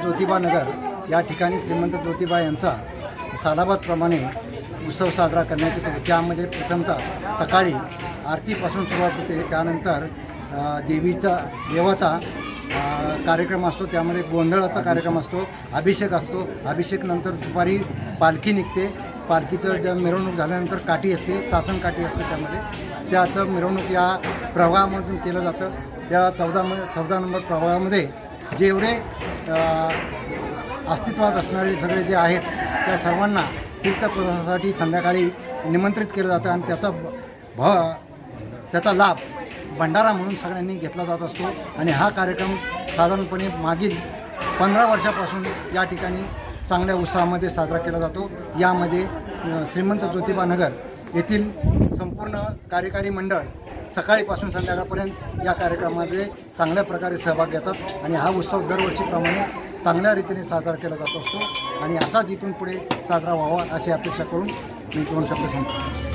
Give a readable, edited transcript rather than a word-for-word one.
ज्योतिबा नगर या ठिकाणी श्रीमंत ज्योतिबा यांचा सालाबादप्रमाणे उत्सव साजरा करण्यात येतो। त्यामध्ये प्रथमतः सकाळी आरतीपासून सुरुवात होते, त्यानंतर देवाचा कार्यक्रम असतो, त्यामध्ये गोंधळाचा कार्यक्रम असतो, अभिषेक असतो, अभिषेकनंतर दुपारी पालखी निघते, पालखीचं ज्या मिरवणूक झाल्यानंतर काठी असते, सासन काठी असते, त्याचं मिरवणूक या प्रवाहामधून केलं जातं। त्या 14 नंबर प्रवाहामध्ये जेवढे अस्तित्वात असणारे सगळे जे आहेत त्या सर्वांना तीर्थप्रसादासाठी संध्याकाळी निमंत्रित केलं जातं आणि त्याचा लाभ भंडारा म्हणून सगळ्यांनी घेतला जात असतो। आणि हा कार्यक्रम साधारणपणे मागील 15 वर्षापासून या ठिकाणी चांगल्या उत्साहामध्ये साजरा केला जातो। यामध्ये श्रीमंत ज्योतिबा नगर येथील संपूर्ण कार्यकारी मंडळ सकाळीपासून संध्याकाळपर्यंत या कार्यक्रमामध्ये चांगल्या प्रकारे सहभाग घेतात आणि हा उत्सव दरवर्षीप्रमाणे चांगल्या रीतीने साजरा केला जात असतो आणि असाच इथून पुढे साजरा व्हावा अशी अपेक्षा करून मी 2 शब्द सांगतो।